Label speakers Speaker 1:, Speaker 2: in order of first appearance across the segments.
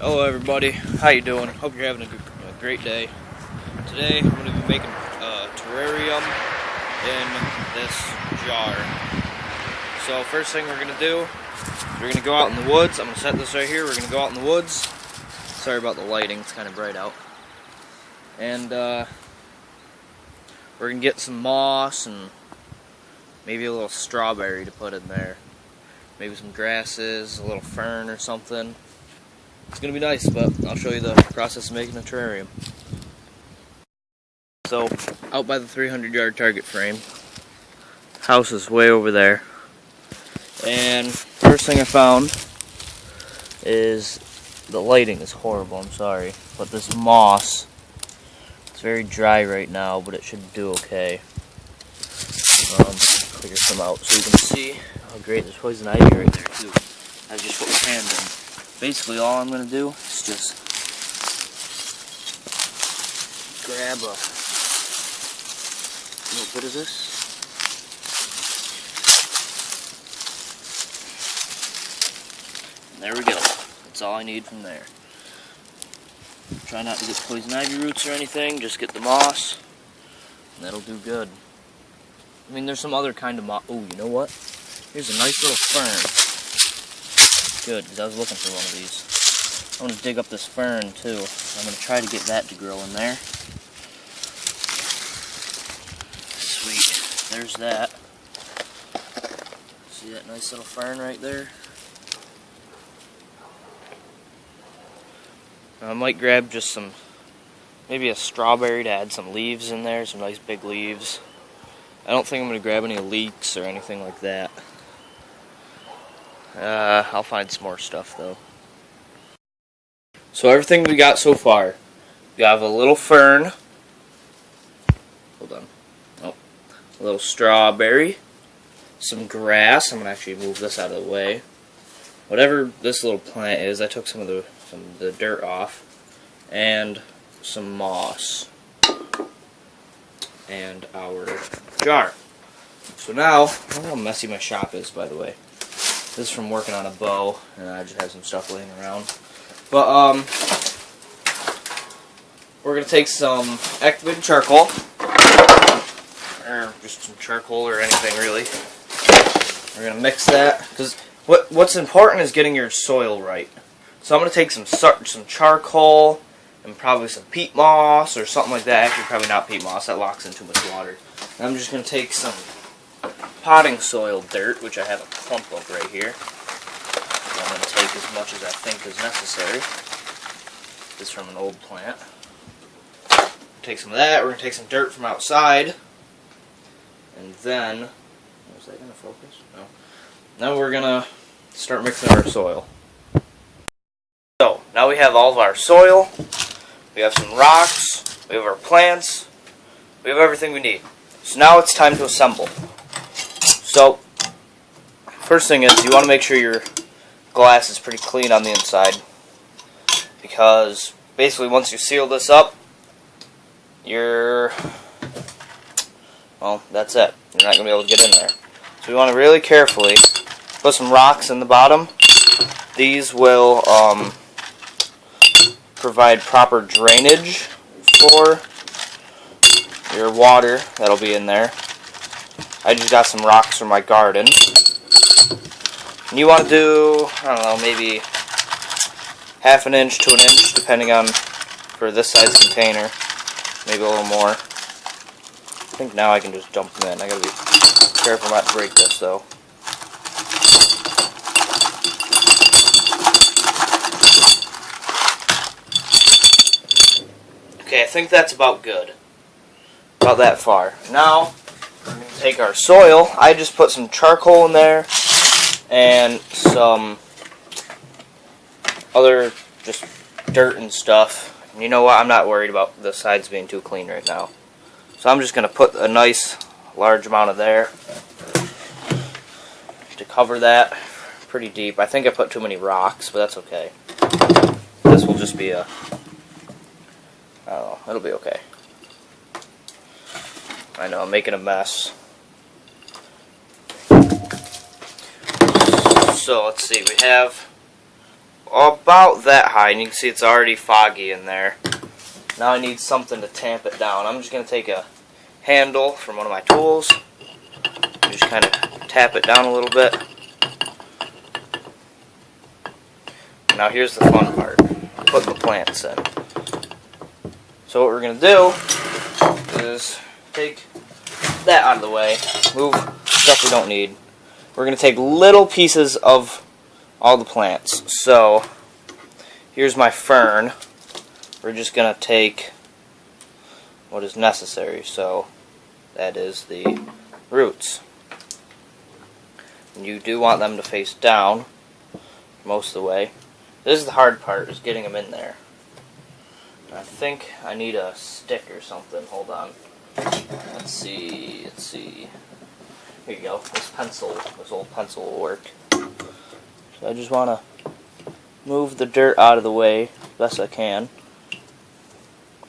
Speaker 1: Hello everybody, how you doing? Hope you're having a great day. Today I'm going to be making a terrarium in this jar. So first thing we're going to do, we're going to go out in the woods. I'm going to set this right here. We're going to go out in the woods. Sorry about the lighting, it's kind of bright out. And we're going to get some moss and maybe a little strawberry to put in there. Maybe some grasses, a little fern or something. It's going to be nice, but I'll show you the process of making a terrarium. So, out by the 300-yard target frame, house is way over there. And first thing I found is the lighting is horrible, I'm sorry. But this moss, it's very dry right now, but it should do okay. Clear some out so you can see how great there's poison ivy right there too. I just put my hand in. Basically all I'm going to do is just grab a little bit of this. And there we go. That's all I need from there. Try not to get poison ivy roots or anything, just get the moss, and that'll do good. I mean, there's some other kind of moss. Oh, you know what? Here's a nice little fern. Good, because I was looking for one of these. I'm going to dig up this fern, too. I'm going to try to get that to grow in there. Sweet. There's that. See that nice little fern right there? I might grab just some, maybe a strawberry to add some leaves in there, some nice big leaves. I don't think I'm going to grab any leeks or anything like that. I'll find some more stuff though. So everything we got so far, we have a little fern. Hold on. Oh, a little strawberry, some grass. I'm going to actually move this out of the way. Whatever this little plant is, I took some of the dirt off, and some moss. And our jar. So now, I don't know how messy my shop is, by the way. This is from working on a bow, and I just have some stuff laying around. But, we're going to take some activated charcoal, or just some charcoal or anything, really. We're going to mix that, because what's important is getting your soil right. So I'm going to take some charcoal, and probably some peat moss or something like that. Actually, probably not peat moss. That locks in too much water. And I'm just going to take some potting soil dirt, which I have a clump of right here. I'm going to take as much as I think is necessary. This is from an old plant. Take some of that. We're going to take some dirt from outside. And then, is that going to focus? No. Now we're going to start mixing our soil. So, now we have all of our soil. We have some rocks, we have our plants, we have everything we need. So now it's time to assemble. So, first thing is you want to make sure your glass is pretty clean on the inside. Because basically once you seal this up, well, that's it. You're not going to be able to get in there. So we want to really carefully put some rocks in the bottom. These will provide proper drainage for your water that'll be in there. I just got some rocks from my garden. And you want to do, I don't know, maybe half an inch to an inch, depending on, for this size container, maybe a little more. I think now I can just dump them in. I gotta be careful not to break this though. Okay, I think that's about good. About that far. Now, we're going to take our soil. I just put some charcoal in there and some other just dirt and stuff. And you know what? I'm not worried about the sides being too clean right now. So I'm just going to put a nice large amount of there to cover that pretty deep. I think I put too many rocks, but that's okay. This will just be a... Oh, it'll be okay. I know, I'm making a mess. So, let's see, we have about that high, and you can see it's already foggy in there. Now I need something to tamp it down. I'm just going to take a handle from one of my tools, and just kind of tap it down a little bit. Now here's the fun part, putting the plants in. So what we're going to do is take that out of the way, move stuff we don't need. We're going to take little pieces of all the plants. So here's my fern. We're just going to take what is necessary. So that is the roots. And you do want them to face down most of the way. This is the hard part, is getting them in there. I think I need a stick or something. Hold on. Let's see. Here you go. This old pencil will work. So I just want to move the dirt out of the way as best I can.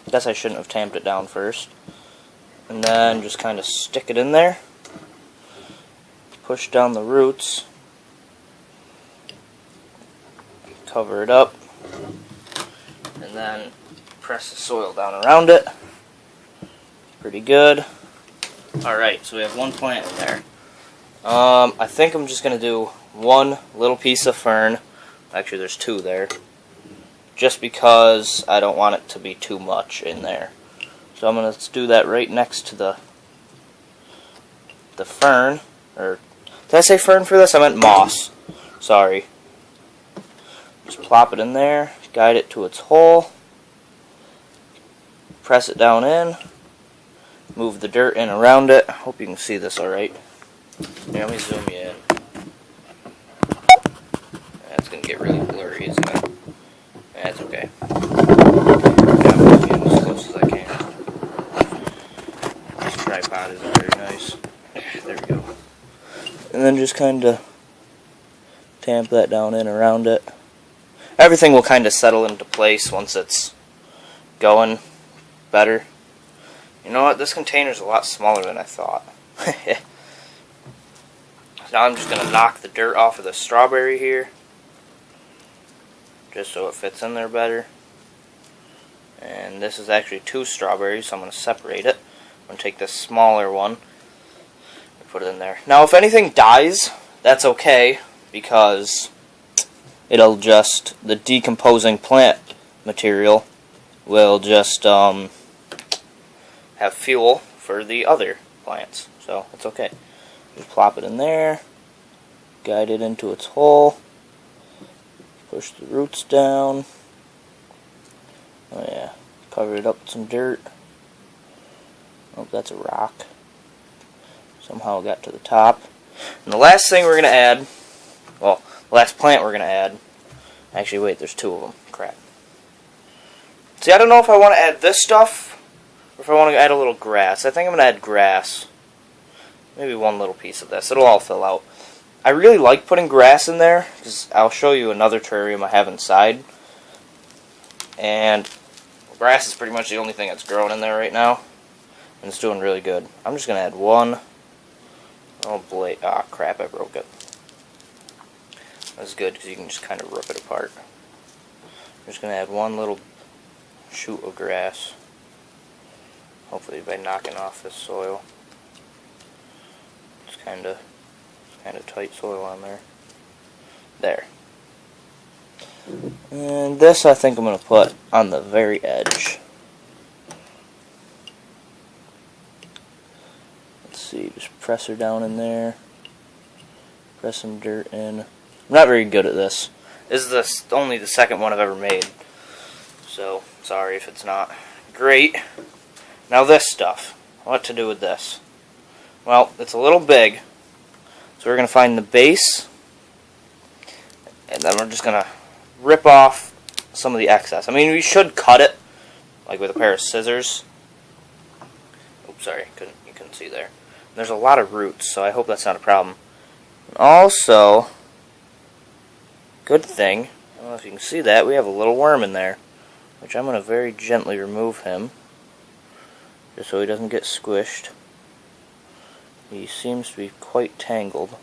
Speaker 1: Guess I shouldn't have tamped it down first. And then just kind of stick it in there. Push down the roots. Cover it up. And then press the soil down around it. Pretty good. Alright, so we have one plant in there. I think I'm just going to do one little piece of fern. Actually, there's two there. Just because I don't want it to be too much in there. So I'm going to do that right next to the fern. Or did I say fern for this? I meant moss. Sorry. Just plop it in there. Guide it to its hole. Press it down in. Move the dirt in around it. Hope you can see this alright. Here, let me zoom you in. That's going to get really blurry, isn't it? That's okay. Yeah, I'm moving as close as I can. This tripod isn't very nice. There we go. And then just kind of tamp that down in around it. Everything will kind of settle into place once it's going better. You know what? This container's a lot smaller than I thought. Now I'm just going to knock the dirt off of the strawberry here, just so it fits in there better. And this is actually 2 strawberries, so I'm going to separate it. I'm going to take this smaller one and put it in there. Now if anything dies, that's okay, because it'll just, the decomposing plant material will just have fuel for the other plants, so it's okay. Just plop it in there, guide it into its hole, push the roots down. Oh yeah, cover it up with some dirt. Oh, that's a rock. Somehow it got to the top. And the last thing we're going to add, well, the last plant we're going to add, actually wait, there's 2 of them, crap. See, I don't know if I want to add this stuff, or if I want to add a little grass. I think I'm going to add grass. Maybe one little piece of this. It'll all fill out. I really like putting grass in there, because I'll show you another terrarium I have inside. And grass is pretty much the only thing that's growing in there right now. And it's doing really good. I'm just going to add one. Oh, boy. Ah, crap, I broke it. That's good, because you can just kind of rip it apart. I'm just going to add one little shoot of grass. Hopefully by knocking off this soil. It's kind of tight soil on there. There. And this I think I'm going to put on the very edge. Let's see, just press her down in there. Press some dirt in. I'm not very good at this. This is only the second one I've ever made. So, sorry if it's not great. Now this stuff. What to do with this? Well, it's a little big. So we're going to find the base. And then we're just going to rip off some of the excess. I mean, we should cut it, like with a pair of scissors. Oops, sorry, you couldn't see there. There's a lot of roots, so I hope that's not a problem. And also, good thing, I don't know if you can see that, we have a little worm in there, which I'm going to very gently remove him, just so he doesn't get squished. He seems to be quite tangled.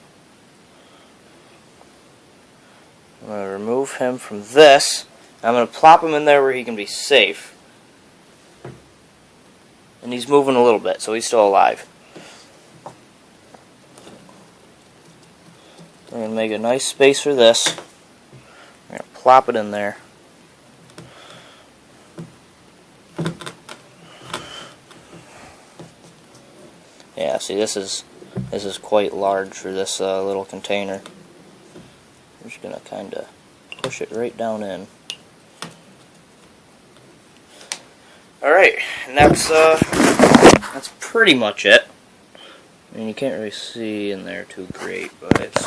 Speaker 1: I'm going to remove him from this. I'm going to plop him in there where he can be safe. And he's moving a little bit, so he's still alive. I'm going to make a nice space for this. I'm going to plop it in there. Yeah, see, this is quite large for this little container. I'm just going to kind of push it right down in. Alright, and that's pretty much it. I mean, you can't really see in there too great, but it's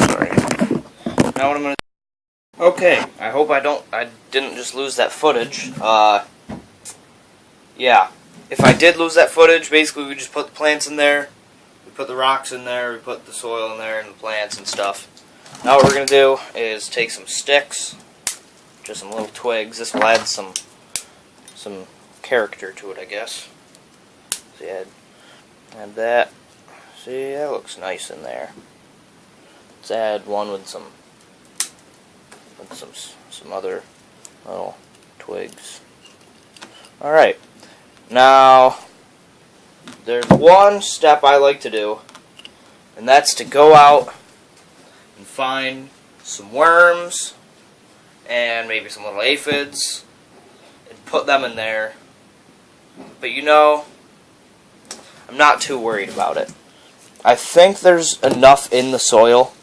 Speaker 1: sorry. Now what I'm gonna do. Okay, I hope I didn't just lose that footage. Yeah. If I did lose that footage, basically we just put the plants in there, we put the rocks in there, we put the soil in there and the plants and stuff. Now what we're going to do is take some sticks, just some little twigs. This will add some character to it, I guess. See, add that. See, that looks nice in there. Let's add one with some other little twigs. Alright. Now, there's one step I like to do, and that's to go out and find some worms and maybe some little aphids and put them in there. But you know, I'm not too worried about it. I think there's enough in the soil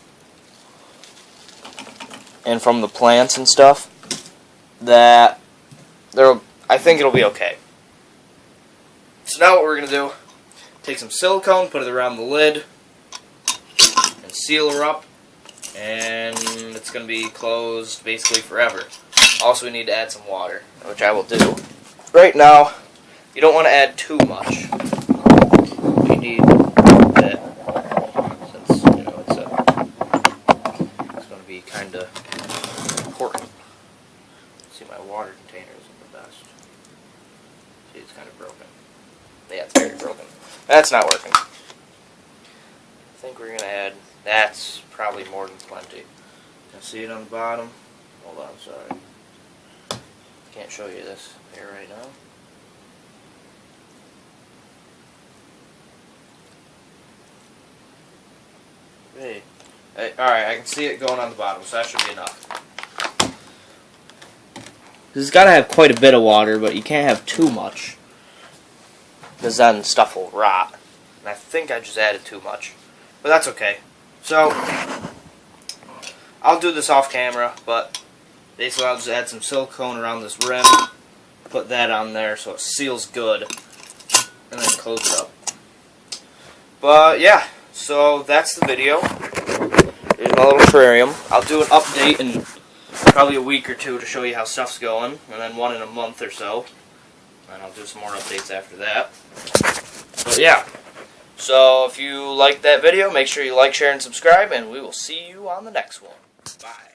Speaker 1: and from the plants and stuff that I think it'll be okay. So now what we're going to do, take some silicone, put it around the lid, and seal her up, and it's going to be closed basically forever. Also, we need to add some water, which I will do. Right now, you don't want to add too much. You need a bit, since, you know, it's going to be kind of important. See, my water container isn't the best. See, it's kind of broken. Yeah, it's very broken. That's not working. I think we're going to add, that's probably more than plenty. Can see it on the bottom? Hold on, sorry. Can't show you this here right now. Hey. Alright, I can see it going on the bottom, so that should be enough. It's got to have quite a bit of water, but you can't have too much, because then stuff will rot. And I think I just added too much. But that's okay. So, I'll do this off camera, but basically I'll just add some silicone around this rim, put that on there so it seals good, and then close it up. But yeah, so that's the video. Here's my little terrarium. I'll do an update in probably a week or two to show you how stuff's going, and then one in a month or so. And I'll do some more updates after that. But yeah, so if you liked that video, make sure you like, share, and subscribe, and we will see you on the next one. Bye.